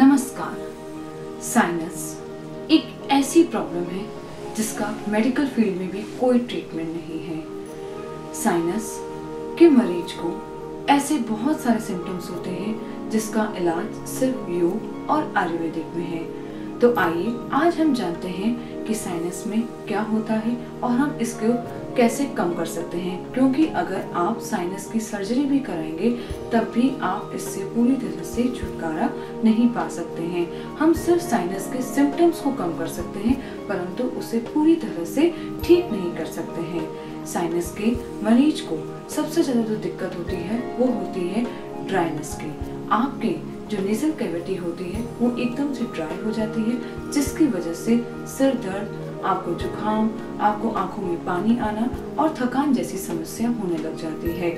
नमस्कार। साइनस एक ऐसी प्रॉब्लम है जिसका मेडिकल फील्ड में भी कोई ट्रीटमेंट नहीं है। साइनस के मरीज को ऐसे बहुत सारे सिम्टम्स होते हैं जिसका इलाज सिर्फ योग और आयुर्वेदिक में है। तो आइए आज हम जानते हैं कि साइनस में क्या होता है और हम इसको कैसे कम कर सकते हैं, क्योंकि अगर आप साइनस की सर्जरी भी कराएंगे तब भी आप इससे पूरी तरह से छुटकारा नहीं पा सकते हैं। हम सिर्फ साइनस के सिम्टम्स को कम कर सकते हैं, परंतु उसे पूरी तरह से ठीक नहीं कर सकते हैं। साइनस के मरीज को सबसे ज्यादा जो दिक्कत होती है वो होती है ड्राइनेस की। आपके जो नेजल कैविटी होती है वो एकदम से ड्राई हो जाती है, जिसकी वजह से सिर दर्द, आपको जुकाम, आपको आंखों में पानी आना और थकान जैसी समस्या होने लग जाती है।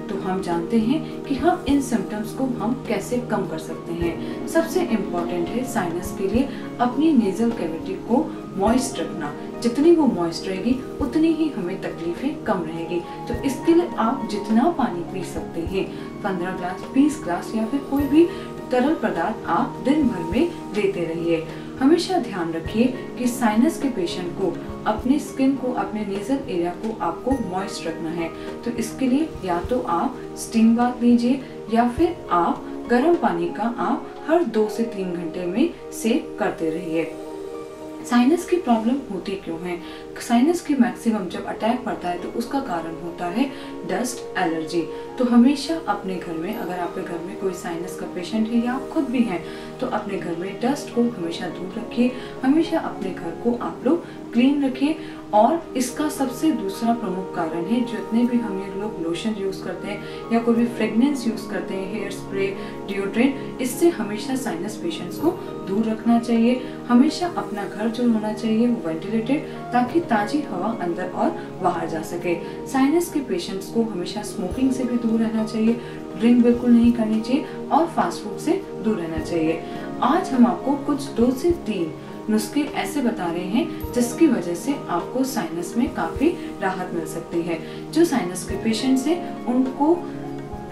तो हम जानते हैं कि हम इन सिम्टम्स को हम कैसे कम कर सकते हैं। सबसे इम्पोर्टेंट है साइनस के लिए अपनी नेजल कैविटी को मॉइस्ट रखना। जितनी वो मॉइस्ट रहेगी उतनी ही हमें तकलीफें कम रहेगी। तो इसके लिए आप जितना पानी पी सकते हैं, 15 ग्लास, 20 ग्लास या फिर कोई भी तरल पदार्थ आप दिन भर में देते रहिए। हमेशा ध्यान रखिए कि साइनस के पेशेंट को अपने स्किन को, अपने नेजल एरिया को आपको मॉइस्ट रखना है। तो इसके लिए या तो आप स्टीम बाथ लीजिए या फिर आप गर्म पानी का आप हर 2 से 3 घंटे में सेक करते रहिए। साइनस की प्रॉब्लम होती क्यों है? साइनस की मैक्सिमम जब अटैक पड़ता है तो उसका कारण होता है डस्ट एलर्जी। तो हमेशा अपने घर में, अगर आपके घर में कोई साइनस का पेशेंट है या आप खुद भी हैं, तो अपने घर में डस्ट को हमेशा दूर रखिए। हमेशा अपने घर को आप लोग क्लीन रखिए। और इसका सबसे दूसरा प्रमुख कारण है, जितने भी हम ये लोग लोशन यूज करते हैं या कोई भी फ्रेग्रेंस यूज करते हैं, हेयर स्प्रे, डिओड्रेंट, इससे हमेशा साइनस पेशेंट्स को दूर रखना चाहिए। हमेशा अपना घर जो होना चाहिए वो वेंटिलेटेड, ताकि ताजी हवा अंदर और बाहर जा सके। साइनस के पेशेंट्स को हमेशा स्मोकिंग से भी दूर रहना चाहिए, ड्रिंक बिल्कुल नहीं करनी चाहिए और फास्ट फूड से दूर रहना चाहिए। आज हम आपको कुछ 2 से 3 नुस्खे ऐसे बता रहे हैं जिसकी वजह से आपको साइनस में काफी राहत मिल सकती है। जो साइनस के पेशेंट्स हैं उनको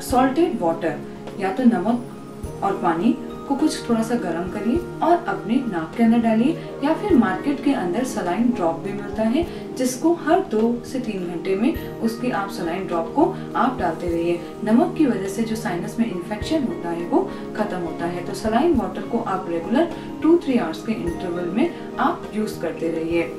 सॉल्टेड वाटर, या तो नमक और पानी को कुछ थोड़ा सा गर्म करिए और अपने नाक के अंदर डालिए, या फिर मार्केट के अंदर सलाइन ड्रॉप भी मिलता है जिसको हर 2 से 3 घंटे में उसकी आप सलाइन ड्रॉप को आप डालते रहिए। नमक की वजह से जो साइनस में इन्फेक्शन होता है वो खत्म होता है। तो सलाइन वाटर को आप रेगुलर 2-3 आवर्स के इंटरवल में आप यूज करते रहिए।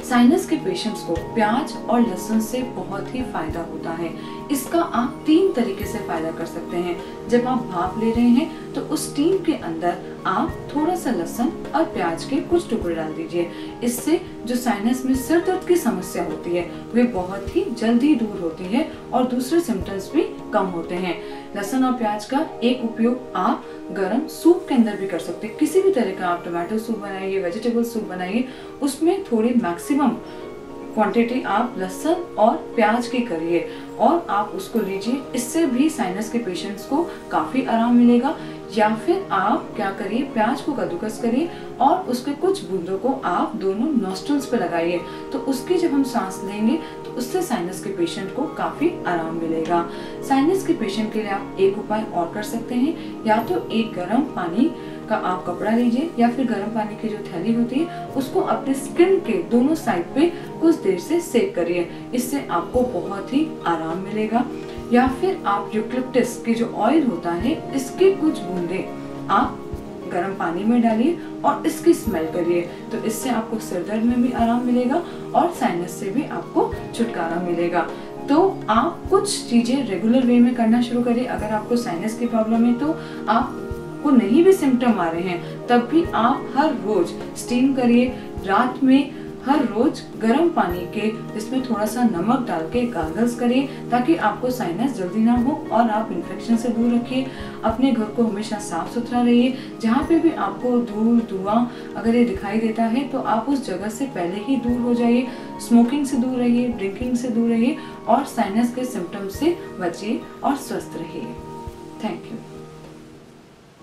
साइनस के पेशेंट्स को प्याज और लहसुन से बहुत ही फायदा होता है। इसका आप 3 तरीके से फायदा कर सकते हैं। जब आप भाप ले रहे हैं तो उस स्टीम के अंदर आप थोड़ा सा लहसुन और प्याज के कुछ टुकड़े डाल दीजिए। इससे जो साइनस में सिर दर्द की समस्या होती है वे बहुत ही जल्दी दूर होती है और दूसरे सिम्टम्स भी कम होते हैं। लहसुन और प्याज का एक उपयोग आप गरम सूप के अंदर भी कर सकते हैं। किसी भी तरह का आप टोमेटो सूप बनाइए, वेजिटेबल सूप बनाइए, उसमें थोड़ी मैक्सिमम क्वांटिटी आप लहसुन और प्याज की करिए और आप उसको लीजिए। इससे भी साइनस के पेशेंट्स को काफी आराम मिलेगा। या फिर आप क्या करिए, प्याज को कद्दूकस करिए और उसके कुछ बूंदों को आप दोनों नॉस्ट्रल्स पे लगाइए। तो उसकी जब हम सांस लेंगे तो उससे साइनस के पेशेंट को काफी आराम मिलेगा। साइनस के पेशेंट के लिए आप एक उपाय और कर सकते हैं, या तो एक गर्म पानी का आप कपड़ा लीजिए या फिर गर्म पानी की जो थैली होती है उसको अपने स्किन के दोनों साइड पे कुछ देर से सेक करिए। इससे आपको बहुत ही आराम मिलेगा। या फिर आप यूकलिप्टस की जो ऑयल होता है इसके कुछ बूंदे आप गर्म पानी में डालिए और इसकी स्मेल करिए। तो इससे आपको सिर दर्द में भी आराम मिलेगा और साइनस से भी आपको छुटकारा मिलेगा। तो आप कुछ चीजें रेगुलर वे में करना शुरू करिए। अगर आपको साइनस की प्रॉब्लम है तो आपको नहीं भी सिम्टम आ रहे हैं तब भी आप हर रोज स्टीम करिए। रात में हर रोज गर्म पानी के जिसमें थोड़ा सा नमक डाल के गार्गल्स करिए, ताकि आपको साइनस जल्दी ना हो और आप इन्फेक्शन से दूर रखिए। अपने घर को हमेशा साफ सुथरा रहिए। जहाँ पे भी आपको धूल धुआं अगर ये दिखाई देता है तो आप उस जगह से पहले ही दूर हो जाइए। स्मोकिंग से दूर रहिए, ड्रिंकिंग से दूर रहिए और साइनस के सिम्टम्स से बचिए और स्वस्थ रहिए। Thank you.